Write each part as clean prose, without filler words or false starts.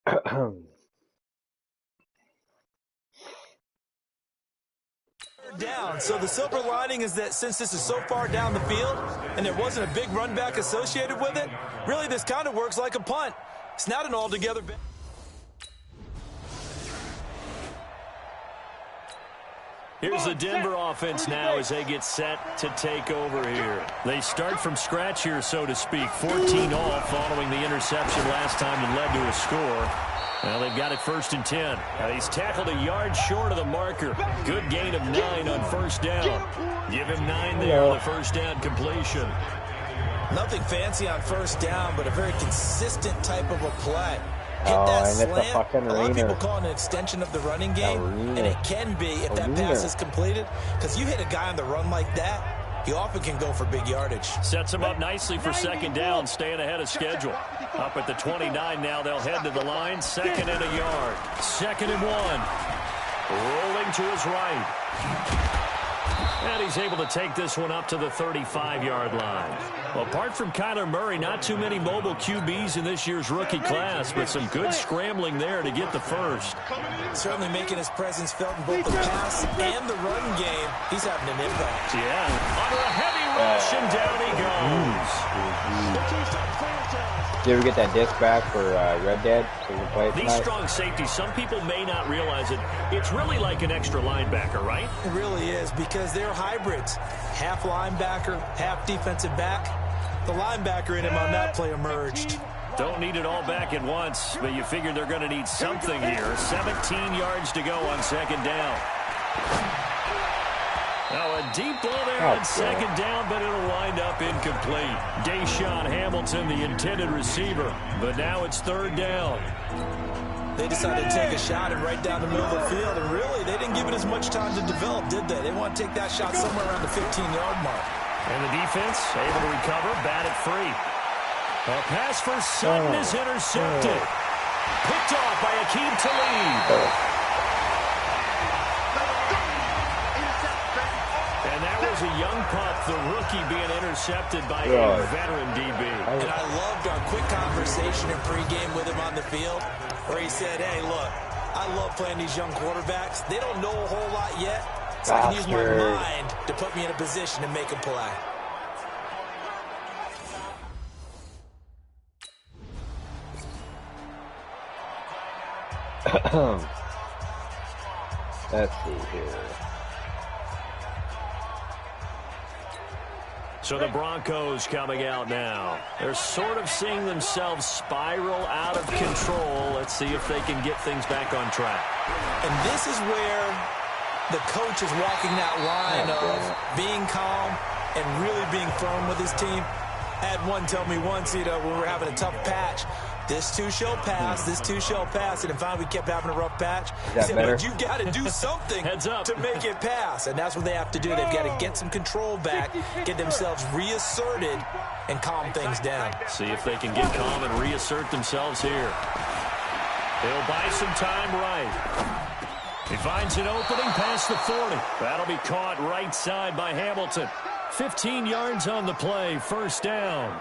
Down. So the silver lining is that since this is so far down the field and there wasn't a big run back associated with it, really this kind of works like a punt. It's not an altogether bad. Here's the Denver offense now as they get set to take over here. They start from scratch here, so to speak. 14 all following the interception last time that led to a score. Well, they've got it 1st and 10. He's tackled a yard short of the marker. Good gain of 9 on first down. Give him 9 there on the first down completion. Nothing fancy on first down, but a very consistent type of a play. Hit that slant. A lot of people call it an extension of the running game, and it can be if that pass is completed. Because you hit a guy on the run like that, he often can go for big yardage. Sets him up nicely for second down, staying ahead of schedule. Up at the 29 now, they'll head to the line. 2nd and a yard. 2nd and 1. Rolling to his right. And he's able to take this one up to the 35-yard line. Well, apart from Kyler Murray, not too many mobile QBs in this year's rookie class, but some good scrambling there to get the first. Certainly making his presence felt in both the pass and the run game. He's having an impact. Yeah, under a heavy rush, and down he goes. Did you ever get that disc back for Red Dead? So you can play it tonight? These strong safeties, some people may not realize it. It's really like an extra linebacker, right? It really is, because they're hybrids. Half linebacker, half defensive back. The linebacker in him on that play emerged. Don't need it all back at once, but you figure they're going to need something here. 17 yards to go on second down. Now a deep ball there on second down, but it'll wind up incomplete. Deshaun Hamilton, the intended receiver, but now it's 3rd down. They decided to take a shot and right down the middle of the field, and really, they didn't give it as much time to develop, did they? They want to take that shot somewhere around the 15-yard mark. And the defense able to recover, bat it free. A pass for Sutton is intercepted. Picked off by Akeem Talib. And that was a young pup, the rookie being intercepted by a veteran DB. And I loved our quick conversation in pregame with him on the field, where he said, hey, look, I love playing these young quarterbacks. They don't know a whole lot yet, so I can use my mind to put me in a position to make a play. Let's see here. So the Broncos coming out now. They're sort of seeing themselves spiral out of control. Let's see if they can get things back on track. And this is where the coach is walking that line of being calm and really being firm with his team. I had one tell me once, when we were having a tough patch, this too shall pass, this too shall pass. And finally we kept having a rough patch. He said, but you've got to do something to make it pass. And that's what they have to do. They've got to get some control back, get themselves reasserted, and calm things down. See if they can get calm and reassert themselves here. They'll buy some time right. He finds an opening past the 40. That'll be caught right side by Hamilton. 15 yards on the play, 1st down.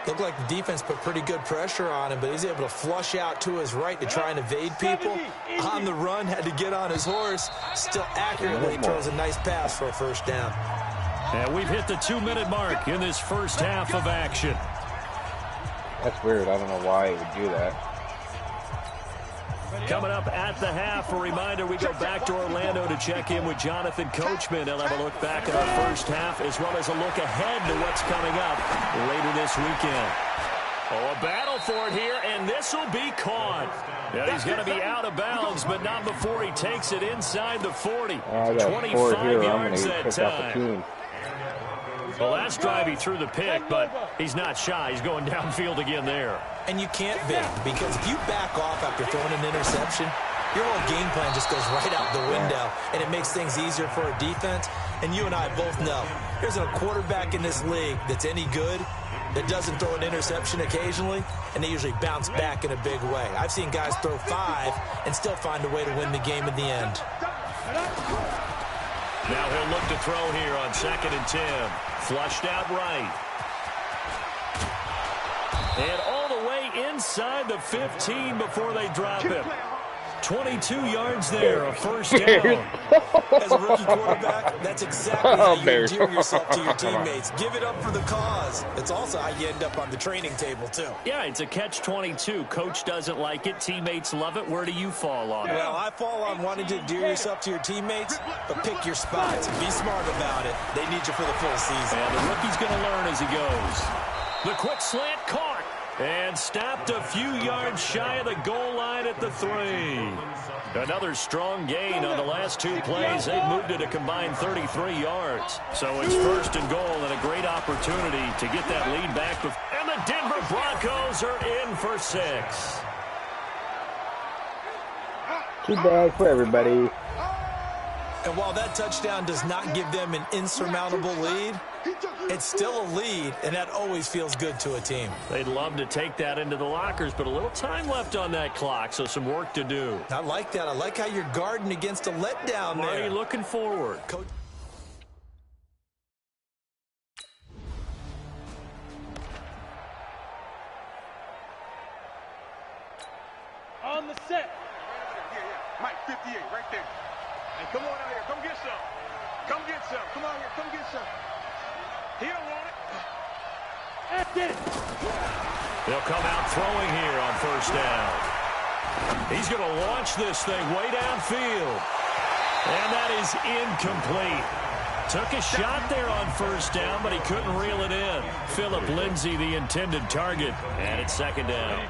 Looked like the defense put pretty good pressure on him, but he's able to flush out to his right to try and evade people. On the run, had to get on his horse. Still accurately throws a nice pass for a 1st down. And we've hit the 2-minute mark in this first half of action. That's weird. I don't know why he would do that. Coming up at the half, a reminder, we go back to Orlando to check in with Jonathan Coachman. He'll have a look back at our first half as well as a look ahead to what's coming up later this weekend. Oh, a battle for it here, and this will be caught. Yeah, he's going to be out of bounds, but not before he takes it inside the 40. 25 yards that time. Well, last drive he threw the pick, but he's not shy. He's going downfield again there. And you can't be, because if you back off after throwing an interception, your whole game plan just goes right out the window, and it makes things easier for a defense. And you and I both know there's a quarterback in this league that's any good that doesn't throw an interception occasionally, and they usually bounce back in a big way. I've seen guys throw 5 and still find a way to win the game in the end. Now he'll look to throw here on 2nd and 10. Flushed out right. And all the way inside the 15 before they drop him. 22 yards there, a first down. As a rookie quarterback, that's exactly how you endear yourself to your teammates. Give it up for the cause. It's also how you end up on the training table, too. Yeah, it's a catch-22. Coach doesn't like it. Teammates love it. Where do you fall on it? Well, I fall on wanting to endear yourself to your teammates, but pick your spots. Be smart about it. They need you for the full season. And the rookie's going to learn as he goes. The quick slant caught. And stopped a few yards shy of the goal line at the 3. Another strong gain on the last 2 plays. They've moved it a combined 33 yards. So it's first and goal and a great opportunity to get that lead back. And the Denver Broncos are in for 6. Too bad for everybody. And while that touchdown does not give them an insurmountable lead, it's still a lead, and that always feels good to a team. They'd love to take that into the lockers, but a little time left on that clock, so some work to do. I like that. I like how you're guarding against a letdown there. Marty looking forward. Coach. On the set. Yeah. Mike, 58, right there. And come on out here. Come get some. Come get some. Come on here. Come get some. He don't want it. That's it. They'll come out throwing here on first down. He's going to launch this thing way downfield. And that is incomplete. Took a shot there on first down, but he couldn't reel it in. Phillip Lindsay, the intended target. And it's second down.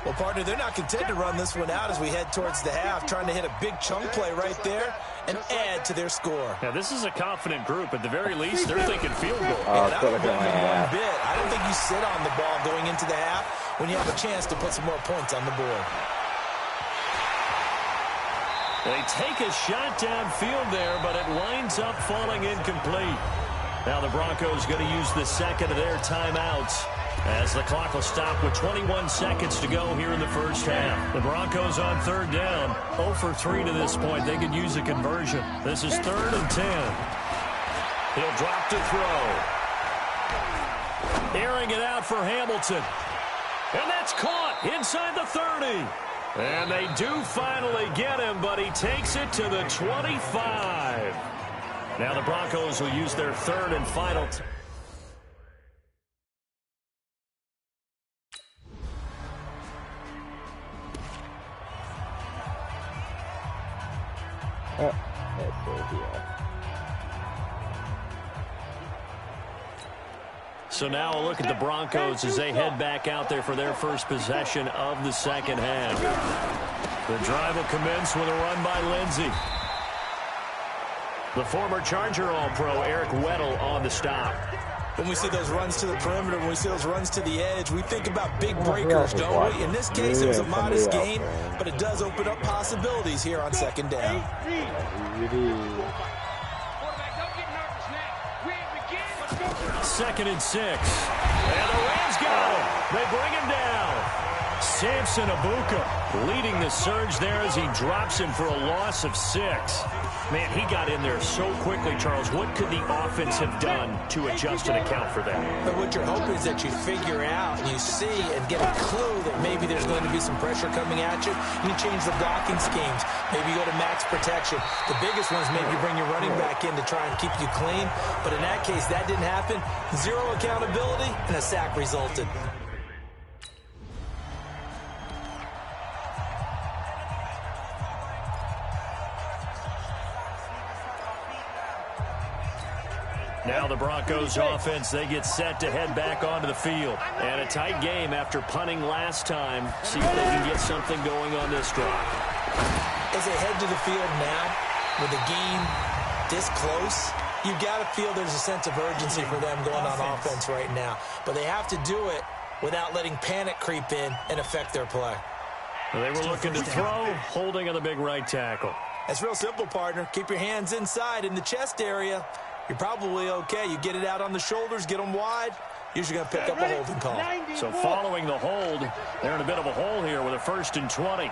Well, partner, they're not content to run this one out as we head towards the half, trying to hit a big chunk play right there and add to their score. Now, this is a confident group. At the very least, they're thinking field goal. I don't think one bit. I don't think you sit on the ball going into the half when you have a chance to put some more points on the board. They take a shot downfield there, but it winds up falling incomplete. Now the Broncos going to use the second of their timeouts as the clock will stop with 21 seconds to go here in the first half. The Broncos on third down, 0 for 3 to this point. They could use a conversion. This is 3rd and 10. He'll drop to throw. Airing it out for Hamilton. And that's caught inside the 30. And they do finally get him, but he takes it to the 25. Now the Broncos will use their third and final. So now a look at the Broncos as they head back out there for their first possession of the second half. The drive will commence with a run by Lindsay. The former Charger All-Pro Eric Weddle on the stop. When we see those runs to the perimeter, when we see those runs to the edge, we think about big breakers, don't we? In this case, it was a modest gain, but it does open up possibilities here on second down. Second and 6. And the Rams got him. They bring him down. Samson Abuka leading the surge there as he drops him for a loss of 6. Man, he got in there so quickly, Charles. What could the offense have done to adjust and account for that? But what you're hoping is that you figure out and you see and get a clue that maybe there's going to be some pressure coming at you. You change the blocking schemes. Maybe you go to max protection. The biggest one is maybe you bring your running back in to try and keep you clean. But in that case, that didn't happen. 0 accountability, and a sack resulted. Now the Broncos offense, they get set to head back onto the field. And a tight game after punting last time. See if they can get something going on this drive. As they head to the field now, with the game this close, you've got to feel there's a sense of urgency for them going on offense right now. But they have to do it without letting panic creep in and affect their play. Well, they were looking to throw, holding on the big right tackle. It's real simple, partner. Keep your hands inside in the chest area. You're probably okay. You get it out on the shoulders, get them wide. Usually going to pick up a holding call. So following the hold, they're in a bit of a hole here with a 1st and 20.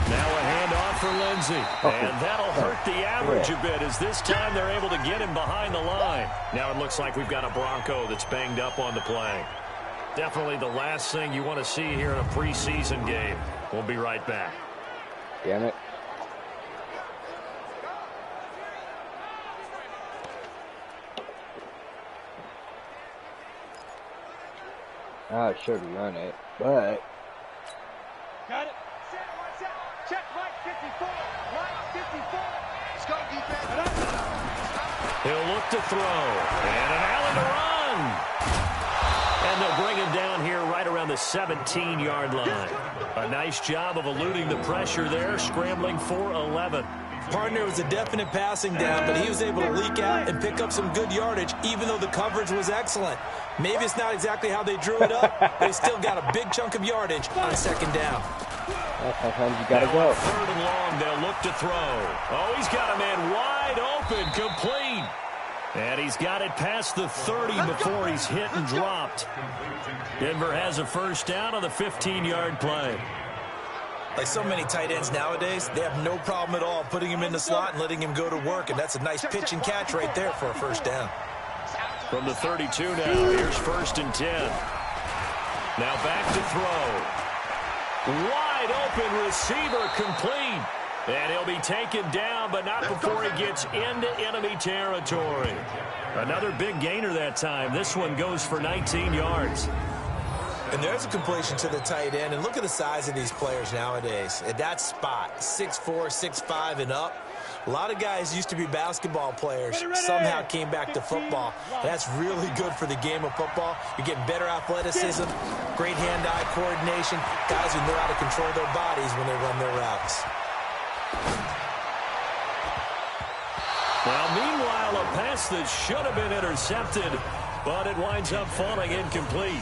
Now a handoff for Lindsey. And that'll hurt the average a bit, as this time they're able to get him behind the line. Now it looks like we've got a Bronco that's banged up on the play. Definitely the last thing you want to see here in a preseason game. We'll be right back. Damn it. I should run it, but... Got it. Check, right 54. Right 54. Let's go, defense. He'll look to throw. And an Allen to run. And they'll bring him down here right around the 17-yard line. A nice job of eluding the pressure there, scrambling for 11. Partner was a definite passing down, but he was able to leak out and pick up some good yardage, even though the coverage was excellent. Maybe it's not exactly how they drew it up, but he still got a big chunk of yardage on second down. Well, sometimes you gotta go. Third and long, they'll look to throw. Oh, he's got a man wide open, complete. And he's got it past the 30 before he's hit and dropped. Denver has a first down on the 15-yard play. Like so many tight ends nowadays, they have no problem at all putting him in the slot and letting him go to work, and that's a nice pitch and catch right there for a first down. From the 32 now, here's first and 10. Now back to throw. Wide open receiver, complete. And he'll be taken down, but not before he gets into enemy territory. Another big gainer that time. This one goes for 19 yards. And there's a completion to the tight end. And look at the size of these players nowadays. At that spot, 6'4", 6'5", and up. A lot of guys used to be basketball players, somehow came back to football. And that's really good for the game of football. You're getting better athleticism, great hand-eye coordination, guys who know how to control their bodies when they run their routes. Well, meanwhile, a pass that should have been intercepted, but it winds up falling incomplete.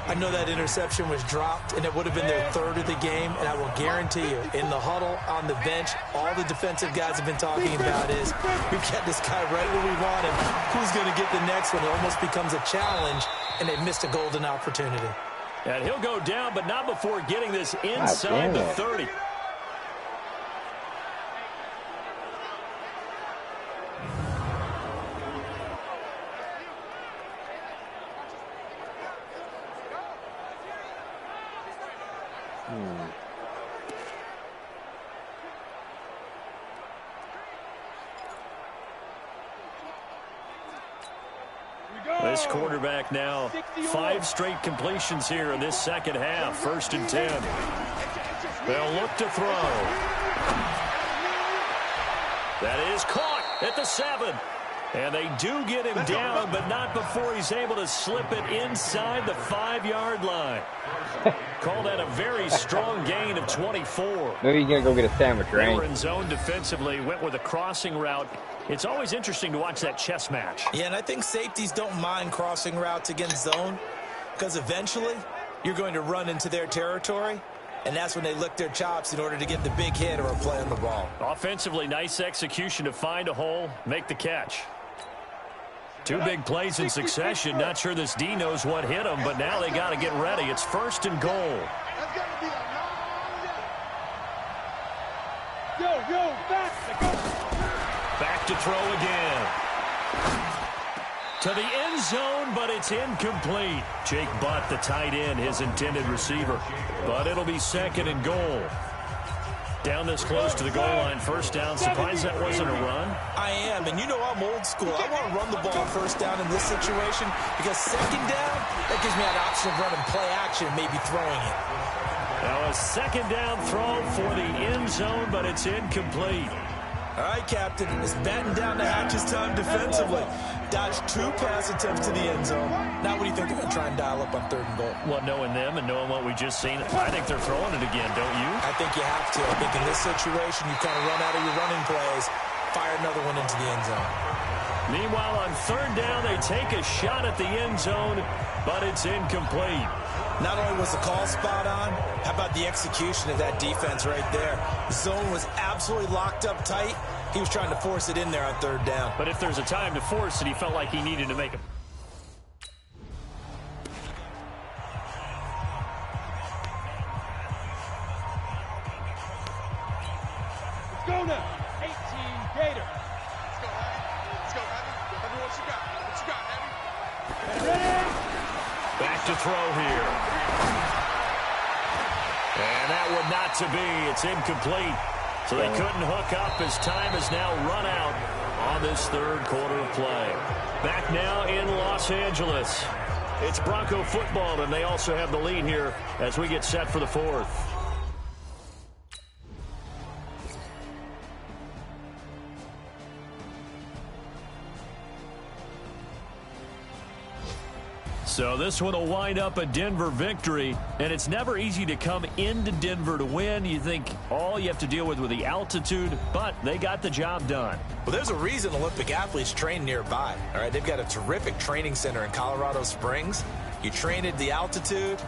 I know that interception was dropped, and it would have been their third of the game, and I will guarantee you, in the huddle, on the bench, all the defensive guys have been talking about is, we've got this guy right where we want him. Who's going to get the next one? It almost becomes a challenge, and they missed a golden opportunity. And he'll go down, but not before getting this inside the 30. This quarterback now 5 straight completions here in this second half. First and 10. They'll look to throw. That is caught at the 7. And they do get him down, but not before he's able to slip it inside the 5-yard line. Call that a very strong gain of 24. Maybe you're going to go get a sandwich, right? They were in zone defensively, went with a crossing route. It's always interesting to watch that chess match. Yeah, and I think safeties don't mind crossing routes against zone, because eventually you're going to run into their territory, and that's when they lick their chops in order to get the big hit or a play on the ball. Offensively, nice execution to find a hole, make the catch. 2 big plays in succession. Not sure this D knows what hit him, but now they got to get ready. It's first and goal. Back to throw again. To the end zone, but it's incomplete. Jake Butt, the tight end, his intended receiver. But it'll be second and goal. Down this close to the goal line, first down. Surprised that wasn't a run? I am, and you know I'm old school. I want to run the ball first down in this situation because second down, that gives me an option of running play action, maybe throwing it. Now a second down throw for the end zone, but it's incomplete. All right, Captain, it's batten down the hatches time defensively. Dodged 2 pass attempts to the end zone. Now what do you think they're going to try and dial up on third and goal? Well, knowing them and knowing what we just seen, I think they're throwing it again, don't you? I think you have to. I think in this situation, you kind of run out of your running plays, fire another one into the end zone. Meanwhile, on third down, they take a shot at the end zone, but it's incomplete. Not only was the call spot on, how about the execution of that defense right there? The zone was absolutely locked up tight. He was trying to force it in there on third down. But if there's a time to force it, he felt like he needed to make it. Tuna, 18 Gator. Let's go, Heavy. Let's go, Heavy. Heavy, what you got? What you got, Heavy? Ready? Back to throw here. And that one not to be. It's incomplete. So they couldn't hook up as time has now run out on this third quarter of play. Back now in Los Angeles. It's Bronco football, and they also have the lead here as we get set for the fourth. So this one will wind up a Denver victory, and it's never easy to come into Denver to win. You think all you have to deal with the altitude, but they got the job done. Well, there's a reason Olympic athletes train nearby. All right, they've got a terrific training center in Colorado Springs. You train at the altitude,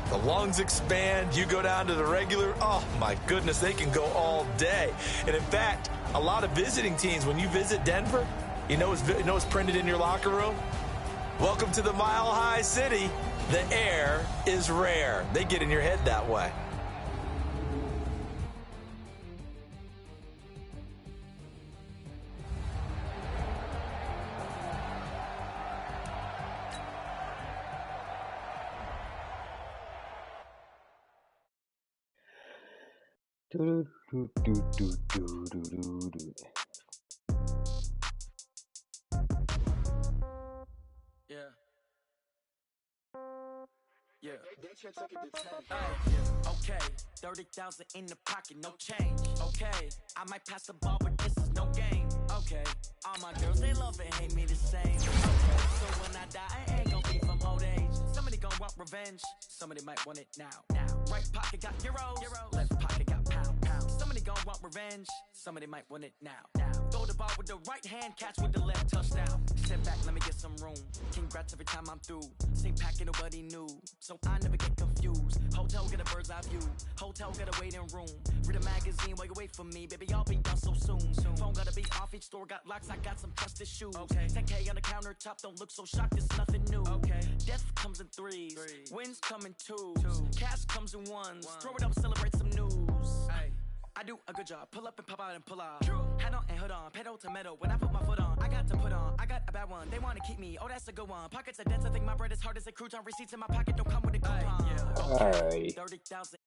the lungs expand, you go down to the regular. Oh, my goodness, they can go all day. And, in fact, a lot of visiting teams, when you visit Denver, you know what's printed in your locker room? Welcome to the Mile High City. The air is rare. They get in your head that way. Yeah. Okay, 30,000 in the pocket, no change. Okay, I might pass the ball, but this is no game. Okay, all my girls, they love and hate me the same. Okay, so when I die, I ain't gon' be from old age. Somebody gon' want revenge, somebody might want it now. Right pocket got euros, left pocket got pound. Somebody gon' want revenge, somebody might want it now. Throw the ball with the right hand, catch with the left, touchdown. Step back, let me get some room. Congrats every time I'm through. Same packet, nobody knew, so I never get confused. Hotel get a bird's eye view, hotel get a waiting room. Read a magazine while you wait for me, baby, I'll be done so soon. Phone gotta be off, each store got locks, I got some trusted shoes. 10K on the countertop, don't look so shocked, it's nothing new. Death comes in threes, wins come in twos, cash comes in ones. Throw it up, celebrate some news. I do a good job, pull up and pop out and pull out. Head on and hood on, pedal to metal. When I put my foot on, I got to put on. I got a bad one, they want to keep me. Oh, that's a good one. Pockets are dense, I think my bread is hard as a crouton. Receipts in my pocket don't come with a coupon. Alright. 30,000.